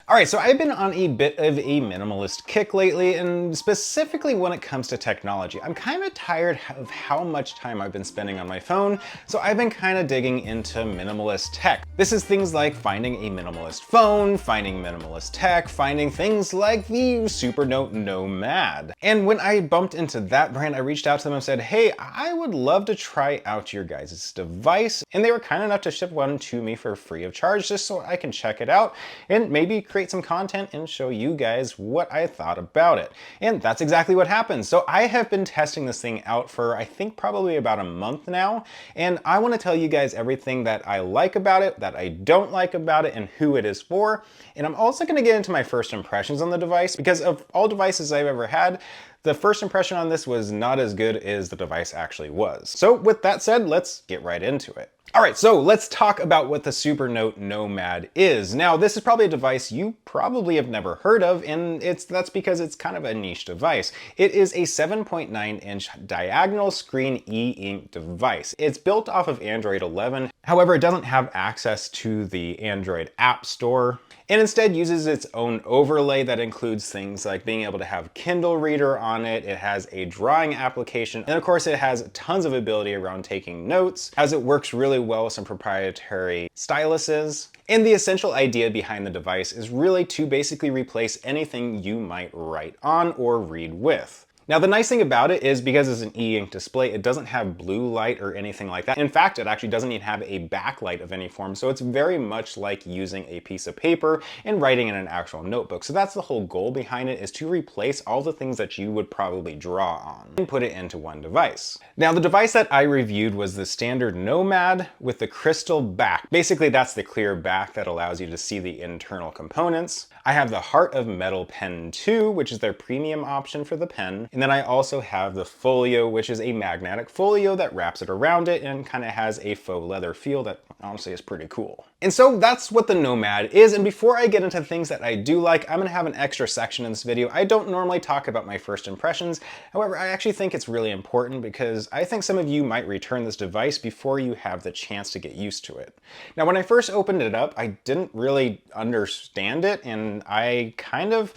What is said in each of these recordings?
Alright, so I've been on a bit of a minimalist kick lately, and specifically when it comes to technology. I'm kind of tired of how much time I've been spending on my phone, so I've been kind of digging into minimalist tech. This is things like finding a minimalist phone, finding minimalist tech, finding things like the Supernote Nomad. And when I bumped into that brand, I reached out to them and said, hey, I would love to try out your guys' device. And they were kind enough to ship one to me for free of charge, just so I can check it out and maybe create some content and show you guys what I thought about it. And that's exactly what happened. So I have been testing this thing out for I think probably about a month now, and I want to tell you guys everything that I like about it, that I don't like about it, and who it is for. And I'm also going to get into my first impressions on the device, because of all devices I've ever had, the first impression on this was not as good as the device actually was. So with that said, let's get right into it. Alright, so let's talk about what the Supernote Nomad is. Now, this is probably a device you probably have never heard of, and that's because it's kind of a niche device. It is a 7.9-inch diagonal screen e-ink device. It's built off of Android 11, however, it doesn't have access to the Android App Store, and instead uses its own overlay that includes things like being able to have Kindle Reader on it. It has a drawing application, and of course it has tons of ability around taking notes, as it works really well with some proprietary styluses. And the essential idea behind the device is really to basically replace anything you might write on or read with. Now, the nice thing about it is because it's an e-ink display, it doesn't have blue light or anything like that. In fact, it actually doesn't even have a backlight of any form, so it's very much like using a piece of paper and writing in an actual notebook. So that's the whole goal behind it, is to replace all the things that you would probably draw on and put it into one device. Now, the device that I reviewed was the standard Nomad with the crystal back. Basically, that's the clear back that allows you to see the internal components. I have the Heart of Metal Pen 2, which is their premium option for the pen. And then I also have the Folio, which is a magnetic folio that wraps it around it and kind of has a faux leather feel that honestly is pretty cool. And so that's what the Nomad is. And before I get into things that I do like, I'm gonna have an extra section in this video. I don't normally talk about my first impressions. However, I actually think it's really important because I think some of you might return this device before you have the chance to get used to it. Now, when I first opened it up, I didn't really understand it, and I kind of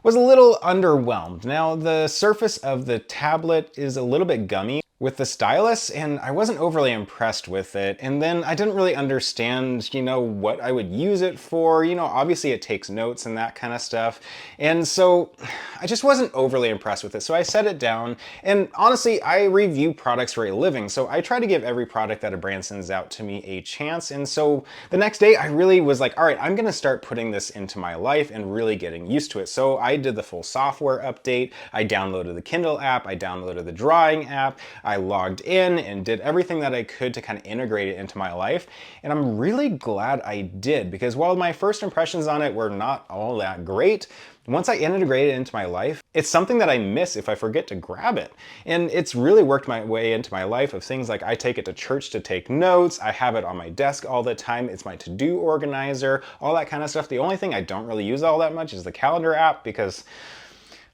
was a little underwhelmed. Now, the surface of the tablet is a little bit gummy with the stylus, and I wasn't overly impressed with it. And then I didn't really understand, what I would use it for. Obviously it takes notes and that kind of stuff. And so I just wasn't overly impressed with it. So I set it down, and honestly, I review products for a living. So I try to give every product that a brand sends out to me a chance. And so the next day I really was like, all right, I'm gonna start putting this into my life and really getting used to it. So I did the full software update. I downloaded the Kindle app. I downloaded the drawing app. I logged in and did everything that I could to kind of integrate it into my life. And I'm really glad I did, because while my first impressions on it were not all that great, once I integrated it into my life, it's something that I miss if I forget to grab it. And it's really worked my way into my life of things like I take it to church to take notes, I have it on my desk all the time, it's my to-do organizer, all that kind of stuff. The only thing I don't really use all that much is the calendar app, because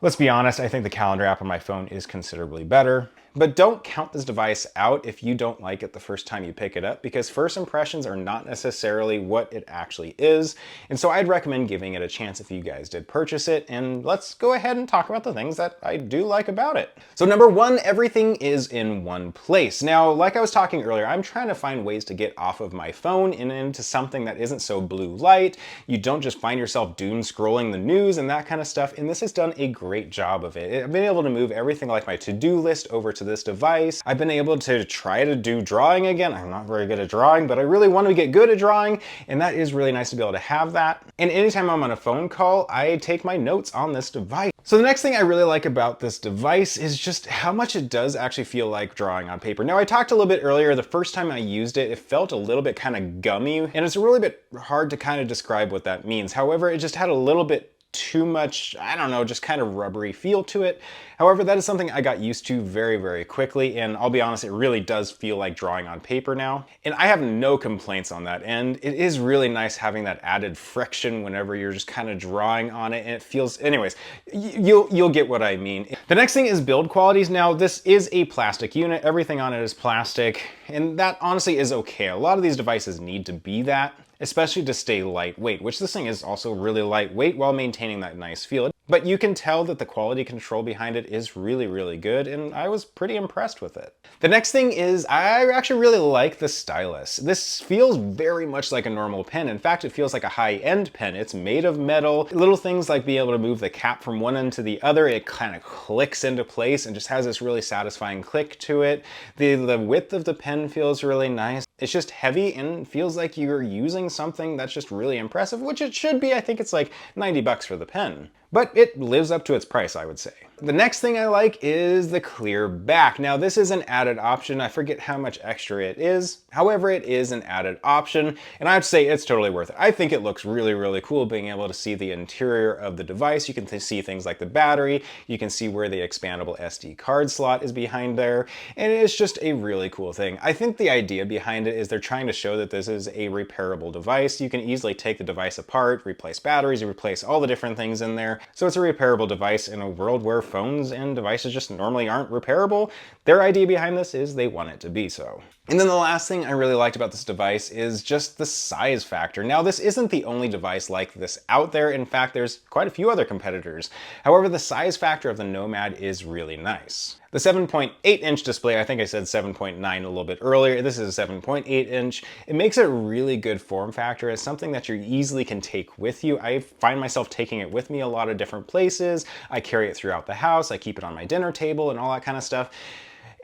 let's be honest, I think the calendar app on my phone is considerably better. But don't count this device out if you don't like it the first time you pick it up, because first impressions are not necessarily what it actually is. And so I'd recommend giving it a chance if you guys did purchase it. And let's go ahead and talk about the things that I do like about it. So number one, everything is in one place. Now, like I was talking earlier, I'm trying to find ways to get off of my phone and into something that isn't so blue light. You don't just find yourself doom scrolling the news and that kind of stuff. And this has done a great job of it. I've been able to move everything like my to-do list over to this device. I've been able to try to do drawing again. I'm not very good at drawing, but I really want to get good at drawing, and that is really nice to be able to have that. And anytime I'm on a phone call, I take my notes on this device. So the next thing I really like about this device is just how much it does actually feel like drawing on paper. Now, I talked a little bit earlier, the first time I used it, it felt a little bit kind of gummy, and it's a really bit hard to kind of describe what that means. However, it just had a little bit too much, I don't know, just kind of rubbery feel to it. However, that is something I got used to very, very quickly, and I'll be honest, it really does feel like drawing on paper now. And I have no complaints on that, and it is really nice having that added friction whenever you're just kind of drawing on it, and it feels, anyways, you'll get what I mean. The next thing is build qualities. Now, this is a plastic unit, everything on it is plastic, and that honestly is okay. A lot of these devices need to be that, especially to stay lightweight, which this thing is also really lightweight while maintaining that nice feel. But you can tell that the quality control behind it is really, really good, and I was pretty impressed with it. The next thing is I actually really like the stylus. This feels very much like a normal pen. In fact, it feels like a high-end pen. It's made of metal. Little things like being able to move the cap from one end to the other, it kind of clicks into place and just has this really satisfying click to it. The width of the pen feels really nice. It's just heavy and feels like you're using something that's just really impressive, which it should be. I think it's like 90 bucks for the pen. But it lives up to its price, I would say. The next thing I like is the clear back. Now this is an added option. I forget how much extra it is. However, it is an added option, and I have to say it's totally worth it. I think it looks really, really cool being able to see the interior of the device. You can see things like the battery. You can see where the expandable SD card slot is behind there, and it's just a really cool thing. I think the idea behind it is they're trying to show that this is a repairable device. You can easily take the device apart, replace batteries, replace all the different things in there. So it's a repairable device in a world where phones and devices just normally aren't repairable. Their idea behind this is they want it to be so. And then the last thing I really liked about this device is just the size factor. Now this isn't the only device like this out there. In fact, there's quite a few other competitors. However, the size factor of the Nomad is really nice. The 7.8-inch display, I think I said 7.9 a little bit earlier, this is a 7.8-inch. It makes a really good form factor. It's something that you easily can take with you. I find myself taking it with me a lot of different places. I carry it throughout the house. I keep it on my dinner table and all that kind of stuff.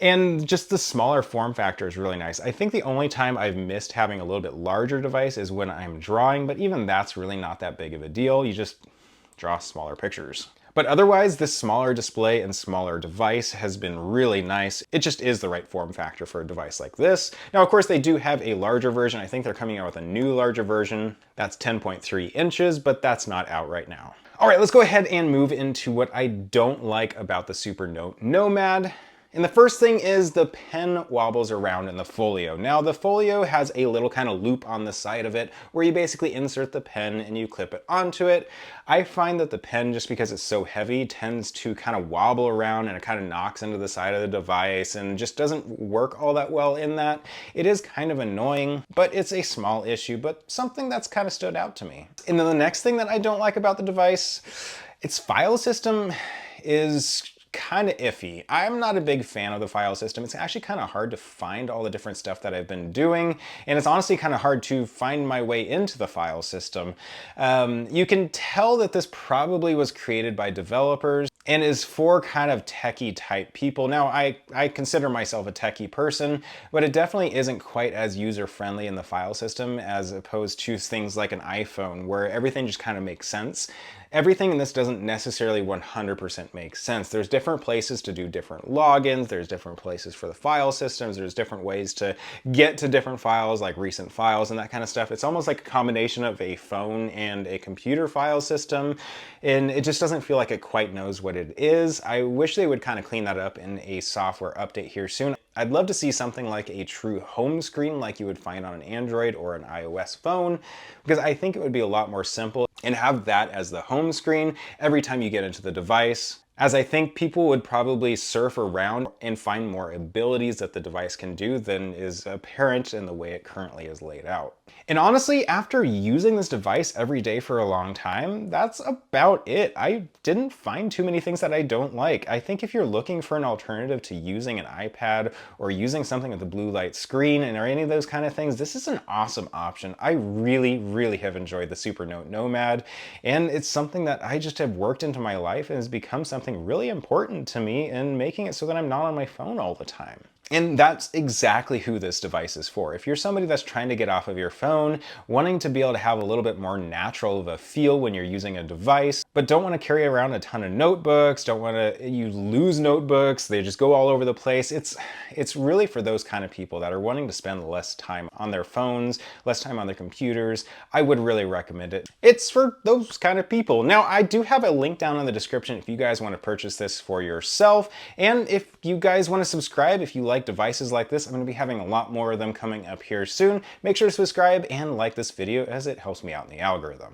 And just the smaller form factor is really nice. I think the only time I've missed having a little bit larger device is when I'm drawing, but even that's really not that big of a deal. You just draw smaller pictures. But otherwise, this smaller display and smaller device has been really nice. It just is the right form factor for a device like this. Now, of course, they do have a larger version. I think they're coming out with a new larger version. That's 10.3 inches, but that's not out right now. All right, let's go ahead and move into what I don't like about the Supernote Nomad. And the first thing is the pen wobbles around in the folio. Now the folio has a little kind of loop on the side of it where you basically insert the pen and you clip it onto it. I find that the pen, just because it's so heavy, tends to kind of wobble around and it kind of knocks into the side of the device and just doesn't work all that well in that. It is kind of annoying, but it's a small issue, but something that's kind of stood out to me. And then the next thing that I don't like about the device, its file system is kind of iffy. I'm not a big fan of the file system. It's actually kind of hard to find all the different stuff that I've been doing, and it's honestly kind of hard to find my way into the file system. You can tell that this probably was created by developers and is for kind of techie type people. Now, I consider myself a techie person, but it definitely isn't quite as user-friendly in the file system as opposed to things like an iPhone where everything just kind of makes sense. Everything in this doesn't necessarily 100% make sense. There's different places to do different logins, there's different places for the file systems, there's different ways to get to different files like recent files and that kind of stuff. It's almost like a combination of a phone and a computer file system, and it just doesn't feel like it quite knows what it is. I wish they would kind of clean that up in a software update here soon. I'd love to see something like a true home screen like you would find on an Android or an iOS phone, because I think it would be a lot more simple and have that as the home screen every time you get into the device, as I think people would probably surf around and find more abilities that the device can do than is apparent in the way it currently is laid out. And honestly, after using this device every day for a long time, that's about it. I didn't find too many things that I don't like. I think if you're looking for an alternative to using an iPad or using something with a blue light screen and or any of those kind of things, this is an awesome option. I really, really have enjoyed the Supernote Nomad, and it's something that I just have worked into my life and has become something really important to me in making it so that I'm not on my phone all the time. And that's exactly who this device is for. If you're somebody that's trying to get off of your phone, wanting to be able to have a little bit more natural of a feel when you're using a device, but don't want to carry around a ton of notebooks, don't want to, you lose notebooks, they just go all over the place. It's really for those kind of people that are wanting to spend less time on their phones, less time on their computers. I would really recommend it. It's for those kind of people. Now, I do have a link down in the description if you guys want to purchase this for yourself. And if you guys want to subscribe, if you like devices like this, I'm going to be having a lot more of them coming up here soon. Make sure to subscribe and like this video as it helps me out in the algorithm.